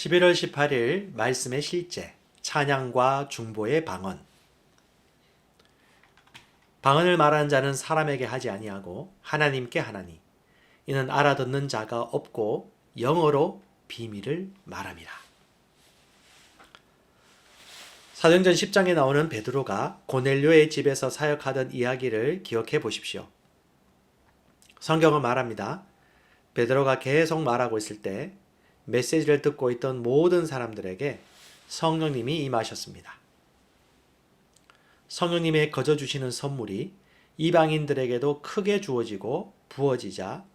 11월 18일 말씀의 실제, 찬양과 중보의 방언. 방언을 말하는 자는 사람에게 하지 아니하고 하나님께 하나니 이는 알아듣는 자가 없고 영어로 비밀을 말함이라. 사도행전 10장에 나오는 베드로가 고넬료의 집에서 사역하던 이야기를 기억해 보십시오. 성경은 말합니다. 베드로가 계속 말하고 있을 때 메시지를 듣고 있던 모든 사람들에게 성령님이 임하셨습니다. 성령님의 거저 주시는 선물이 이방인들에게도 크게 주어지고 부어지자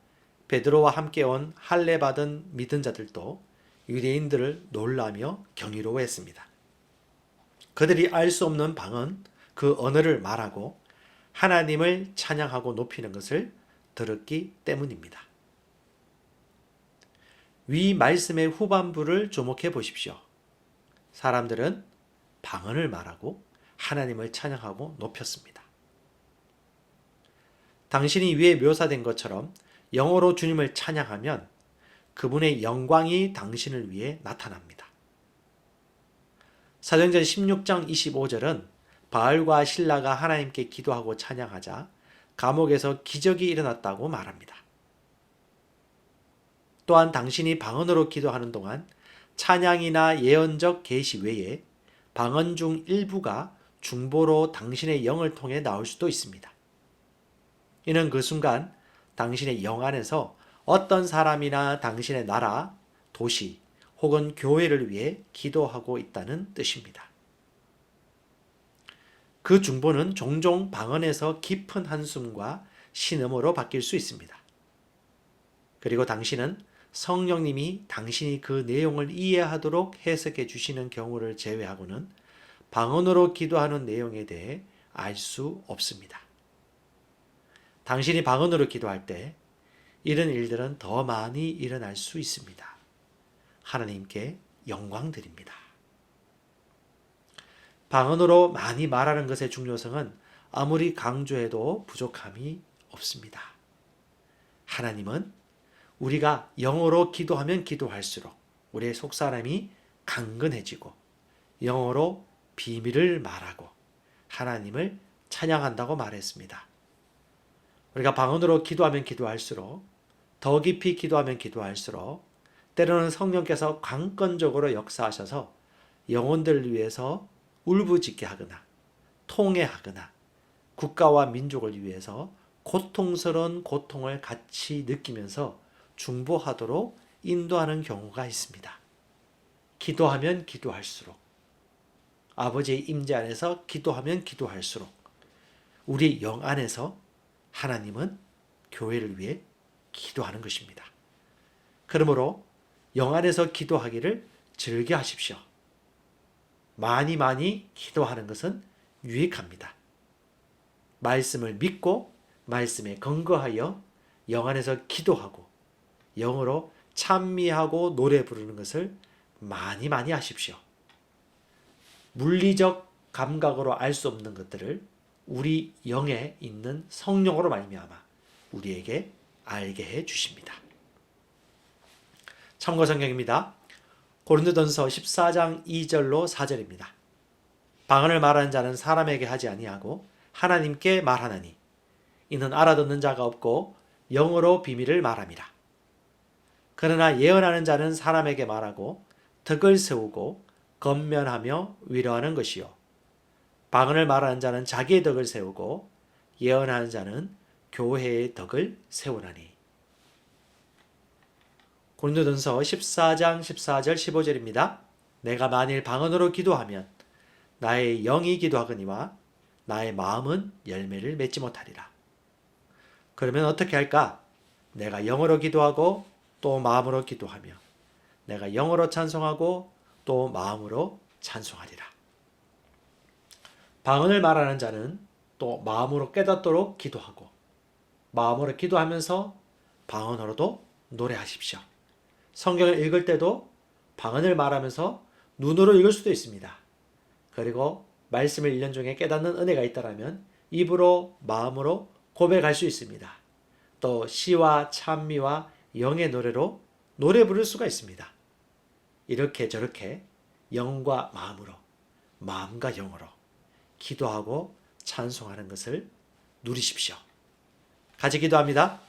베드로와 함께 온 할례 받은 믿은 자들도 유대인들을 놀라며 경이로워했습니다. 그들이 알 수 없는 방언, 그 언어를 말하고 하나님을 찬양하고 높이는 것을 들었기 때문입니다. 위 말씀의 후반부를 주목해 보십시오. 사람들은 방언을 말하고 하나님을 찬양하고 높였습니다. 당신이 위에 묘사된 것처럼 영어로 주님을 찬양하면 그분의 영광이 당신을 위해 나타납니다. 사도행전 16장 25절은 바울과 실라가 하나님께 기도하고 찬양하자 감옥에서 기적이 일어났다고 말합니다. 또한 당신이 방언으로 기도하는 동안 찬양이나 예언적 계시 외에 방언 중 일부가 중보로 당신의 영을 통해 나올 수도 있습니다. 이는 그 순간 당신의 영 안에서 어떤 사람이나 당신의 나라, 도시 혹은 교회를 위해 기도하고 있다는 뜻입니다. 그 중보는 종종 방언에서 깊은 한숨과 신음으로 바뀔 수 있습니다. 그리고 당신은 성령님이 당신이 그 내용을 이해하도록 해석해 주시는 경우를 제외하고는 방언으로 기도하는 내용에 대해 알 수 없습니다. 당신이 방언으로 기도할 때 이런 일들은 더 많이 일어날 수 있습니다. 하나님께 영광 드립니다. 방언으로 많이 말하는 것의 중요성은 아무리 강조해도 부족함이 없습니다. 하나님은 우리가 영어로 기도하면 기도할수록 우리의 속사람이 강건해지고 영어로 비밀을 말하고 하나님을 찬양한다고 말했습니다. 우리가 방언으로 기도하면 기도할수록 더 깊이 기도하면 기도할수록 때로는 성령께서 강권적으로 역사하셔서 영혼들을 위해서 울부짖게 하거나 통회하거나 국가와 민족을 위해서 고통스러운 고통을 같이 느끼면서 중보하도록 인도하는 경우가 있습니다. 기도하면 기도할수록 아버지의 임재 안에서 기도하면 기도할수록 우리 영 안에서 하나님은 교회를 위해 기도하는 것입니다. 그러므로 영 안에서 기도하기를 즐겨하십시오. 많이 기도하는 것은 유익합니다. 말씀을 믿고 말씀에 근거하여 영 안에서 기도하고 영어로 찬미하고 노래 부르는 것을 많이 하십시오. 물리적 감각으로 알 수 없는 것들을 우리 영에 있는 성령으로 말미암아 우리에게 알게 해 주십니다. 참고 성경입니다. 고린도전서 14장 2절로 4절입니다. 방언을 말하는 자는 사람에게 하지 아니하고 하나님께 말하나니 이는 알아듣는 자가 없고 영어로 비밀을 말함이라. 그러나 예언하는 자는 사람에게 말하고 덕을 세우고 건면하며 위로하는 것이요 방언을 말하는 자는 자기의 덕을 세우고 예언하는 자는 교회의 덕을 세우나니. 고린도전서 14장 14절 15절입니다. 내가 만일 방언으로 기도하면 나의 영이 기도하거니와 나의 마음은 열매를 맺지 못하리라. 그러면 어떻게 할까? 내가 영어로 기도하고 또 마음으로 기도하며 내가 영어로 찬송하고 또 마음으로 찬송하리라. 방언을 말하는 자는 또 마음으로 깨닫도록 기도하고 마음으로 기도하면서 방언으로도 노래하십시오. 성경을 읽을 때도 방언을 말하면서 눈으로 읽을 수도 있습니다. 그리고 말씀을 1년 중에 깨닫는 은혜가 있다면 입으로 마음으로 고백할 수 있습니다. 또 시와 찬미와 영의 노래로 노래 부를 수가 있습니다. 이렇게 저렇게 영과 마음으로, 마음과 영으로 기도하고 찬송하는 것을 누리십시오. 같이 기도합니다.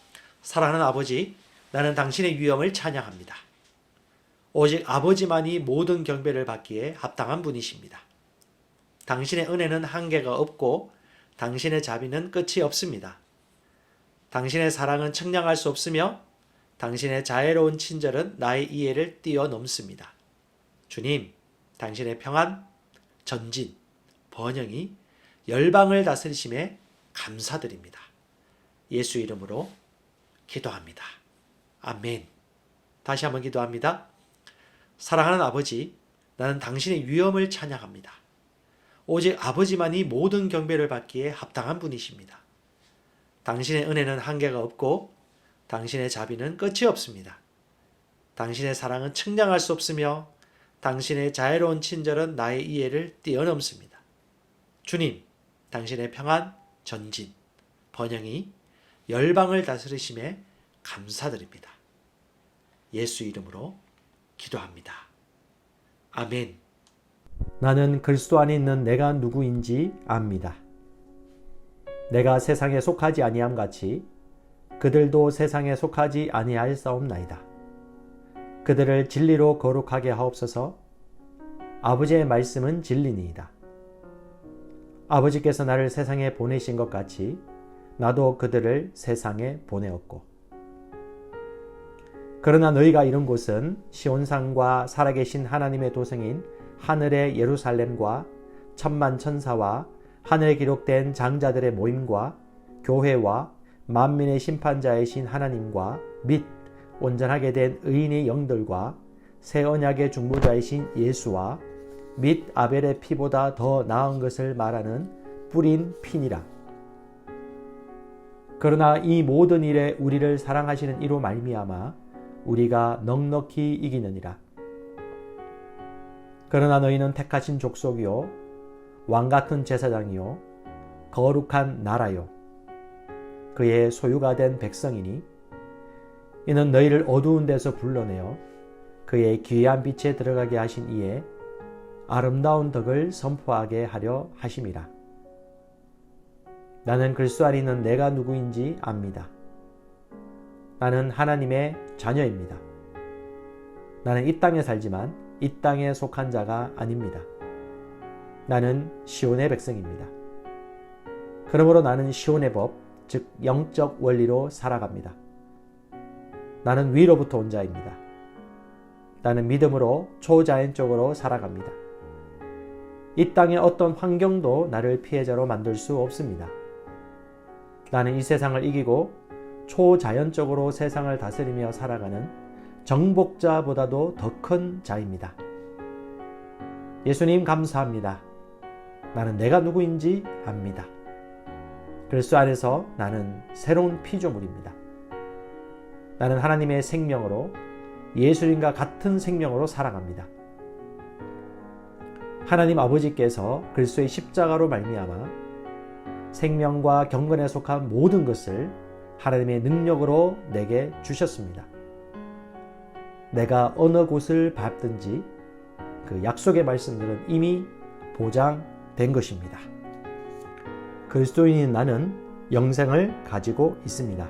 사랑하는 아버지, 나는 당신의 유형을 찬양합니다. 오직 아버지만이 모든 경배를 받기에 합당한 분이십니다. 당신의 은혜는 한계가 없고 당신의 자비는 끝이 없습니다. 당신의 사랑은 측량할 수 없으며 당신의 자애로운 친절은 나의 이해를 뛰어넘습니다. 주님, 당신의 평안, 전진, 번영이 열방을 다스리심에 감사드립니다. 예수 이름으로 기도합니다. 아멘. 다시 한번 기도합니다. 사랑하는 아버지, 나는 당신의 위엄을 찬양합니다. 오직 아버지만이 모든 경배를 받기에 합당한 분이십니다. 당신의 은혜는 한계가 없고 당신의 자비는 끝이 없습니다. 당신의 사랑은 측량할 수 없으며 당신의 자애로운 친절은 나의 이해를 뛰어넘습니다. 주님, 당신의 평안, 전진, 번영이 열방을 다스리심에 감사드립니다. 예수 이름으로 기도합니다. 아멘. 나는 그리스도 안에 있는 내가 누구인지 압니다. 내가 세상에 속하지 아니함 같이 그들도 세상에 속하지 아니하였사옵나이다. 그들을 진리로 거룩하게 하옵소서. 아버지의 말씀은 진리니이다. 아버지께서 나를 세상에 보내신 것 같이 나도 그들을 세상에 보내었고, 그러나 너희가 이룬 곳은 시온산과 살아계신 하나님의 도성인 하늘의 예루살렘과 천만 천사와 하늘에 기록된 장자들의 모임과 교회와 만민의 심판자이신 하나님과 및 온전하게 된 의인의 영들과 새 언약의 중보자이신 예수와 및 아벨의 피보다 더 나은 것을 말하는 뿌린 피니라. 그러나 이 모든 일에 우리를 사랑하시는 이로 말미암아 우리가 넉넉히 이기느니라. 그러나 너희는 택하신 족속이요 왕같은 제사장이요 거룩한 나라요 그의 소유가 된 백성이니 이는 너희를 어두운 데서 불러내어 그의 귀한 빛에 들어가게 하신 이에 아름다운 덕을 선포하게 하려 하심이라. 나는 그리스도 안에 있는 내가 누구인지 압니다. 나는 하나님의 자녀입니다. 나는 이 땅에 살지만 이 땅에 속한 자가 아닙니다. 나는 시온의 백성입니다. 그러므로 나는 시온의 법, 즉 영적 원리로 살아갑니다. 나는 위로부터 온 자입니다. 나는 믿음으로 초자연적으로 살아갑니다. 이 땅의 어떤 환경도 나를 피해자로 만들 수 없습니다. 나는 이 세상을 이기고 초자연적으로 세상을 다스리며 살아가는 정복자보다도 더 큰 자입니다. 예수님 감사합니다. 나는 내가 누구인지 압니다. 그리스도 안에서 나는 새로운 피조물입니다. 나는 하나님의 생명으로 예수님과 같은 생명으로 살아갑니다. 하나님 아버지께서 그리스도의 십자가로 말미암아 생명과 경건에 속한 모든 것을 하나님의 능력으로 내게 주셨습니다. 내가 어느 곳을 밟든지 그 약속의 말씀들은 이미 보장된 것입니다. 그리스도인인 나는 영생을 가지고 있습니다.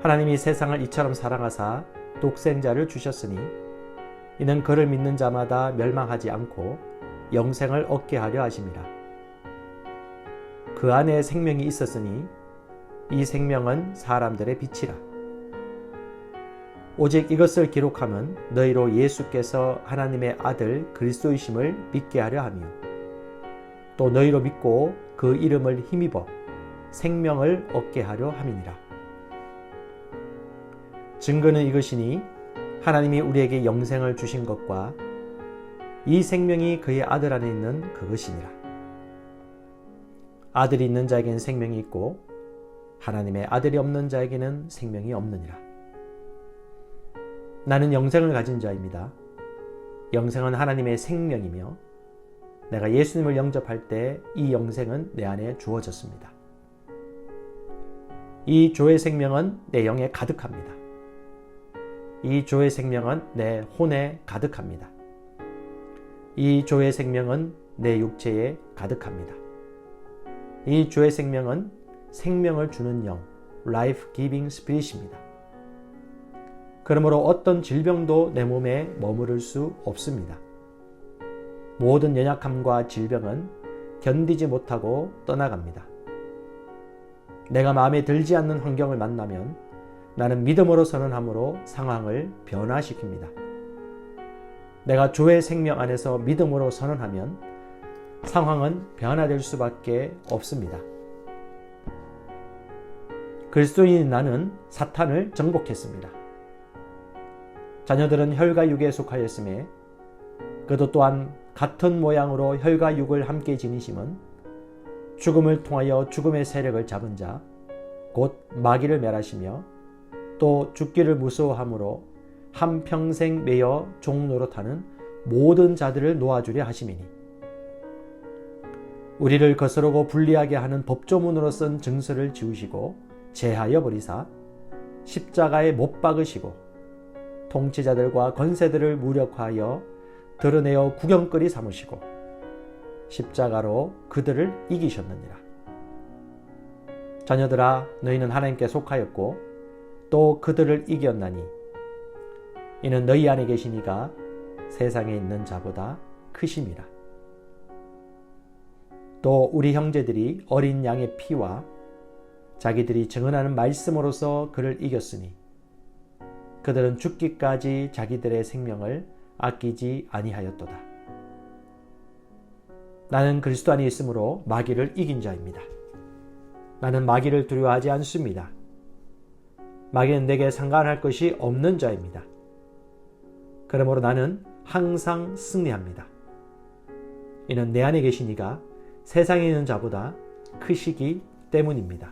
하나님이 세상을 이처럼 사랑하사 독생자를 주셨으니 이는 그를 믿는 자마다 멸망하지 않고 영생을 얻게 하려 하심이라. 그 안에 생명이 있었으니 이 생명은 사람들의 빛이라. 오직 이것을 기록함은 너희로 예수께서 하나님의 아들 그리스도이심을 믿게 하려 하며 또 너희로 믿고 그 이름을 힘입어 생명을 얻게 하려 함이니라. 증거는 이것이니 하나님이 우리에게 영생을 주신 것과 이 생명이 그의 아들 안에 있는 그것이니라. 아들이 있는 자에게는 생명이 있고 하나님의 아들이 없는 자에게는 생명이 없느니라. 나는 영생을 가진 자입니다. 영생은 하나님의 생명이며 내가 예수님을 영접할 때 이 영생은 내 안에 주어졌습니다. 이 조의 생명은 내 영에 가득합니다. 이 조의 생명은 내 혼에 가득합니다. 이 조의 생명은 내 육체에 가득합니다. 이 조의 생명은 생명을 주는 영, Life Giving Spirit입니다. 그러므로 어떤 질병도 내 몸에 머무를 수 없습니다. 모든 연약함과 질병은 견디지 못하고 떠나갑니다. 내가 마음에 들지 않는 환경을 만나면 나는 믿음으로 선언함으로 상황을 변화시킵니다. 내가 조의 생명 안에서 믿음으로 선언하면 상황은 변화될 수밖에 없습니다. 그리스도인인 나는 사탄을 정복했습니다. 자녀들은 혈과 육에 속하였음에 그도 또한 같은 모양으로 혈과 육을 함께 지니심은 죽음을 통하여 죽음의 세력을 잡은 자, 곧 마귀를 멸하시며 또 죽기를 무서워함으로 한평생 매여 종노릇하는 모든 자들을 놓아주려 하심이니 우리를 거스르고 불리하게 하는 법조문으로 쓴 증서를 지우시고 제하여 버리사 십자가에 못 박으시고 통치자들과 권세들을 무력화하여 드러내어 구경거리 삼으시고 십자가로 그들을 이기셨느니라. 자녀들아, 너희는 하나님께 속하였고 또 그들을 이겼나니 이는 너희 안에 계신 이가 세상에 있는 자보다 크심이라. 또 우리 형제들이 어린 양의 피와 자기들이 증언하는 말씀으로서 그를 이겼으니 그들은 죽기까지 자기들의 생명을 아끼지 아니하였도다. 나는 그리스도 안에 있으므로 마귀를 이긴 자입니다. 나는 마귀를 두려워하지 않습니다. 마귀는 내게 상관할 것이 없는 자입니다. 그러므로 나는 항상 승리합니다. 이는 내 안에 계신 이가 세상에 있는 자보다 크시기 때문입니다.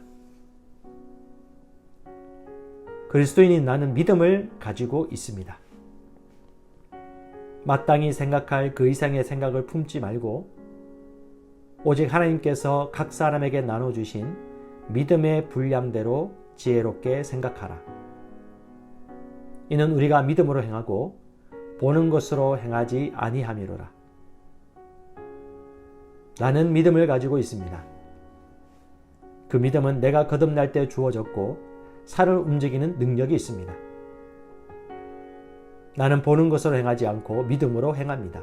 그리스도인인 나는 믿음을 가지고 있습니다. 마땅히 생각할 그 이상의 생각을 품지 말고 오직 하나님께서 각 사람에게 나눠주신 믿음의 분량대로 지혜롭게 생각하라. 이는 우리가 믿음으로 행하고 보는 것으로 행하지 아니함이로라. 나는 믿음을 가지고 있습니다. 그 믿음은 내가 거듭날 때 주어졌고 살을 움직이는 능력이 있습니다. 나는 보는 것으로 행하지 않고 믿음으로 행합니다.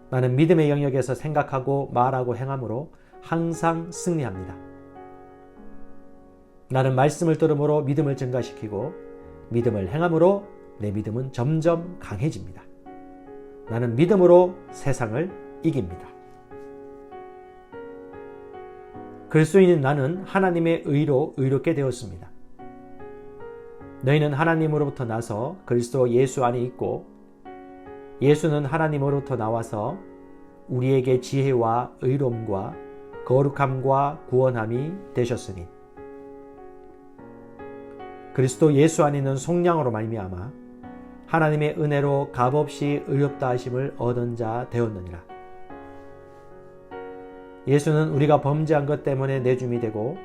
나는 믿음의 영역에서 생각하고 말하고 행함으로 항상 승리합니다. 나는 말씀을 들음으로 믿음을 증가시키고 믿음을 행함으로 내 믿음은 점점 강해집니다. 나는 믿음으로 세상을 이깁니다. 그리스도인인 나는 하나님의 의로 의롭게 되었습니다. 너희는 하나님으로부터 나서 그리스도 예수 안에 있고 예수는 하나님으로부터 나와서 우리에게 지혜와 의로움과 거룩함과 구원함이 되셨으니 그리스도 예수 안에 있는 속량으로 말미암아 하나님의 은혜로 값없이 의롭다 하심을 얻은 자 되었느니라. 예수는 우리가 범죄한 것 때문에 내줌이 되고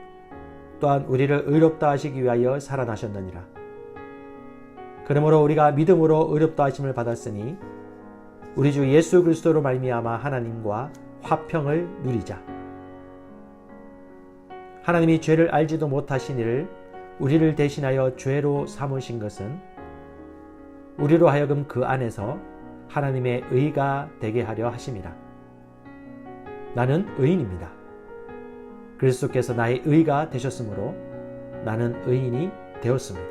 또한 우리를 의롭다 하시기 위하여 살아나셨느니라. 그러므로 우리가 믿음으로 의롭다 하심을 받았으니 우리 주 예수 그리스도로 말미암아 하나님과 화평을 누리자. 하나님이 죄를 알지도 못하신 이를 우리를 대신하여 죄로 삼으신 것은 우리로 하여금 그 안에서 하나님의 의가 되게 하려 하심이라. 나는 의인입니다. 그리스도께서 나의 의가 되셨으므로 나는 의인이 되었습니다.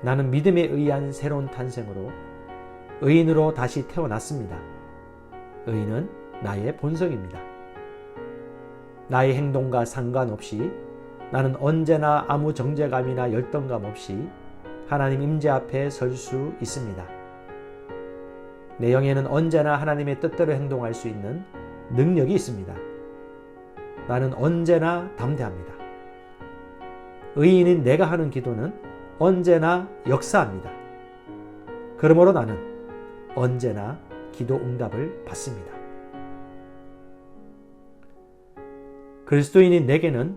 나는 믿음에 의한 새로운 탄생으로 의인으로 다시 태어났습니다. 의인은 나의 본성입니다. 나의 행동과 상관없이 나는 언제나 아무 정죄감이나 열등감 없이 하나님 임재 앞에 설 수 있습니다. 내 영에는 언제나 하나님의 뜻대로 행동할 수 있는 능력이 있습니다. 나는 언제나 담대합니다. 의인인 내가 하는 기도는 언제나 역사합니다. 그러므로 나는 언제나 기도 응답을 받습니다. 그리스도인인 내게는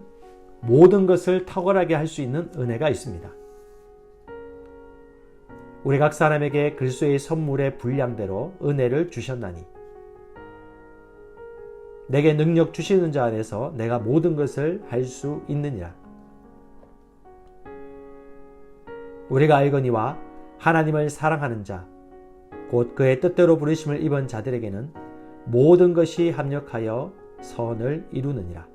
모든 것을 탁월하게 할 수 있는 은혜가 있습니다. 우리 각 사람에게 그리스도의 선물의 분량대로 은혜를 주셨나니 내게 능력 주시는 자 안에서 내가 모든 것을 할 수 있느니라. 우리가 알거니와 하나님을 사랑하는 자, 곧 그의 뜻대로 부르심을 입은 자들에게는 모든 것이 합력하여 선을 이루느니라.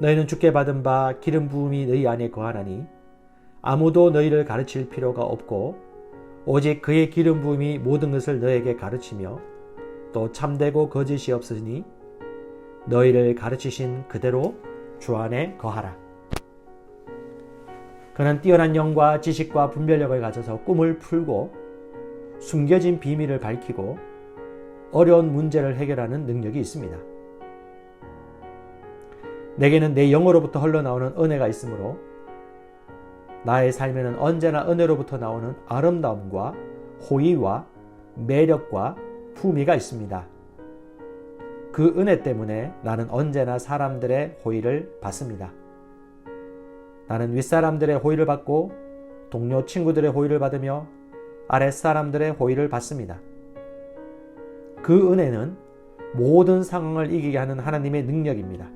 너희는 주께 받은 바 기름 부음이 너희 안에 거하나니 아무도 너희를 가르칠 필요가 없고 오직 그의 기름 부음이 모든 것을 너에게 가르치며 또 참되고 거짓이 없으니 너희를 가르치신 그대로 주 안에 거하라. 그는 뛰어난 영과 지식과 분별력을 가져서 꿈을 풀고 숨겨진 비밀을 밝히고 어려운 문제를 해결하는 능력이 있습니다. 내게는 내 영으로부터 흘러나오는 은혜가 있으므로 나의 삶에는 언제나 은혜로부터 나오는 아름다움과 호의와 매력과 품위가 있습니다. 그 은혜 때문에 나는 언제나 사람들의 호의를 받습니다. 나는 윗사람들의 호의를 받고 동료 친구들의 호의를 받으며 아랫사람들의 호의를 받습니다. 그 은혜는 모든 상황을 이기게 하는 하나님의 능력입니다.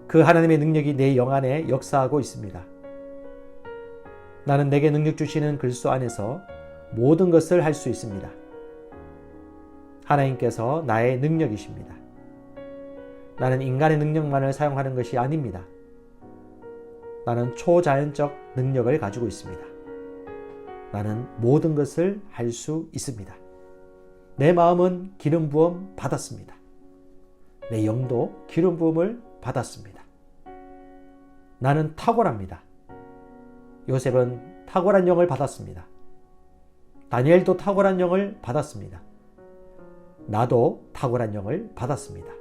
그 하나님의 능력이 내 영 안에 역사하고 있습니다. 나는 내게 능력 주시는 그리스도 안에서 모든 것을 할 수 있습니다. 하나님께서 나의 능력이십니다. 나는 인간의 능력만을 사용하는 것이 아닙니다. 나는 초자연적 능력을 가지고 있습니다. 나는 모든 것을 할 수 있습니다. 내 마음은 기름 부음 받았습니다. 내 영도 기름 부음을 받았습니다. 나는 탁월합니다. 요셉은 탁월한 영을 받았습니다. 다니엘도 탁월한 영을 받았습니다. 나도 탁월한 영을 받았습니다.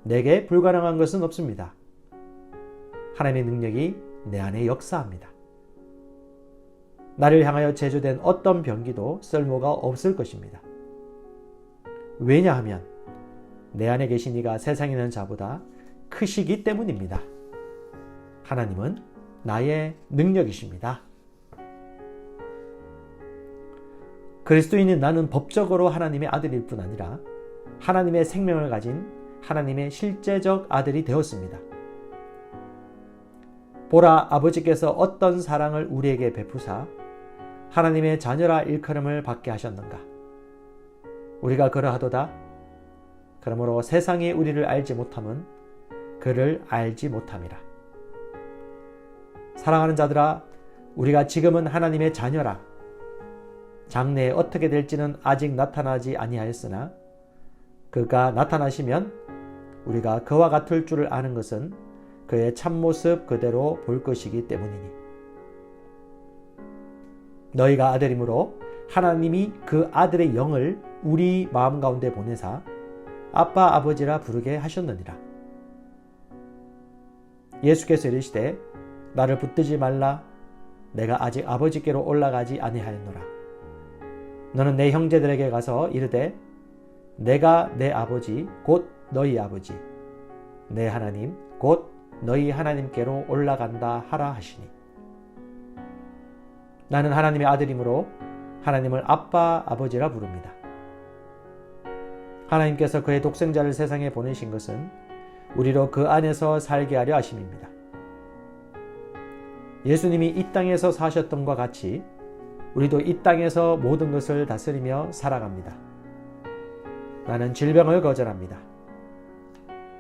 내게 불가능한 것은 없습니다. 하나님의 능력이 내 안에 역사합니다. 나를 향하여 제조된 어떤 병기도 쓸모가 없을 것입니다. 왜냐하면 내 안에 계신 이가 세상에 있는 자보다 크시기 때문입니다. 하나님은 나의 능력이십니다. 그리스도인인 나는 법적으로 하나님의 아들일 뿐 아니라 하나님의 생명을 가진 하나님의 실제적 아들이 되었습니다. 보라, 아버지께서 어떤 사랑을 우리에게 베푸사 하나님의 자녀라 일컬음을 받게 하셨는가. 우리가 그러하도다. 그러므로 세상이 우리를 알지 못함은 그를 알지 못함이라. 사랑하는 자들아, 우리가 지금은 하나님의 자녀라. 장래에 어떻게 될지는 아직 나타나지 아니하였으나 그가 나타나시면 우리가 그와 같을 줄을 아는 것은 그의 참모습 그대로 볼 것이기 때문이니. 너희가 아들이므로 하나님이 그 아들의 영을 우리 마음 가운데 보내사 아빠 아버지라 부르게 하셨느니라. 예수께서 이르시되 나를 붙들지 말라. 내가 아직 아버지께로 올라가지 아니하였노라. 너는 내 형제들에게 가서 이르되 내가 내 아버지 곧 너희 아버지 내 하나님 곧 너희 하나님께로 올라간다 하라 하시니. 나는 하나님의 아들이므로 하나님을 아빠 아버지라 부릅니다. 하나님께서 그의 독생자를 세상에 보내신 것은 우리로 그 안에서 살게 하려 하심입니다. 예수님이 이 땅에서 사셨던 것과 같이 우리도 이 땅에서 모든 것을 다스리며 살아갑니다. 나는 질병을 거절합니다.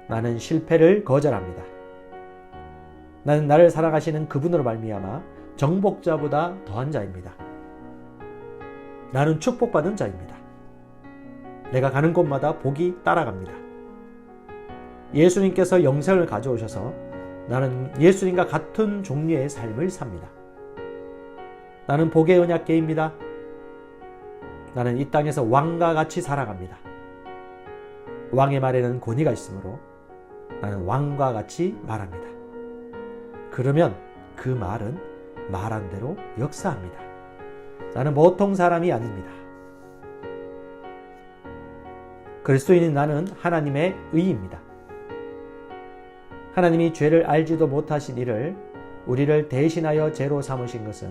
나는 실패를 거절합니다. 나는 나를 사랑하시는 그분으로 말미암아 정복자보다 더한 자입니다. 나는 축복받은 자입니다. 내가 가는 곳마다 복이 따라갑니다. 예수님께서 영생을 가져오셔서 나는 예수님과 같은 종류의 삶을 삽니다. 나는 복의 언약궤입니다. 나는 이 땅에서 왕과 같이 살아갑니다. 왕의 말에는 권위가 있으므로 나는 왕과 같이 말합니다. 그러면 그 말은 말한 대로 역사합니다. 나는 보통 사람이 아닙니다. 그리스도인인 나는 하나님의 의입니다. 하나님이 죄를 알지도 못하신 이를 우리를 대신하여 죄로 삼으신 것은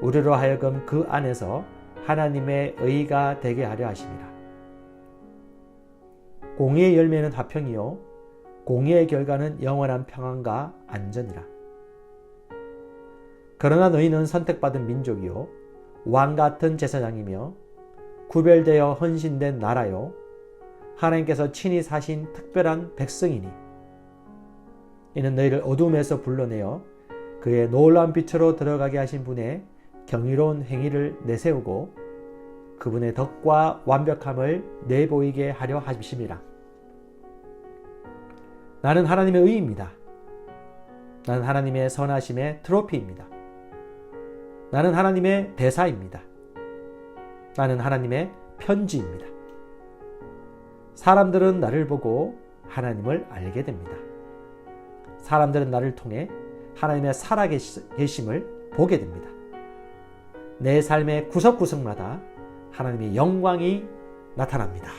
우리로 하여금 그 안에서 하나님의 의가 되게 하려 하심이라. 공의의 열매는 화평이요 공의의 결과는 영원한 평안과 안전이라. 그러나 너희는 선택받은 민족이요 왕같은 제사장이며 구별되어 헌신된 나라요 하나님께서 친히 사신 특별한 백성이니 이는 너희를 어둠에서 불러내어 그의 놀라운 빛으로 들어가게 하신 분의 경이로운 행위를 내세우고 그분의 덕과 완벽함을 내보이게 하려 하심이라. 나는 하나님의 의입니다. 나는 하나님의 선하심의 트로피입니다. 나는 하나님의 대사입니다. 나는 하나님의 편지입니다. 사람들은 나를 보고 하나님을 알게 됩니다. 사람들은 나를 통해 하나님의 살아계심을 보게 됩니다. 내 삶의 구석구석마다 하나님의 영광이 나타납니다.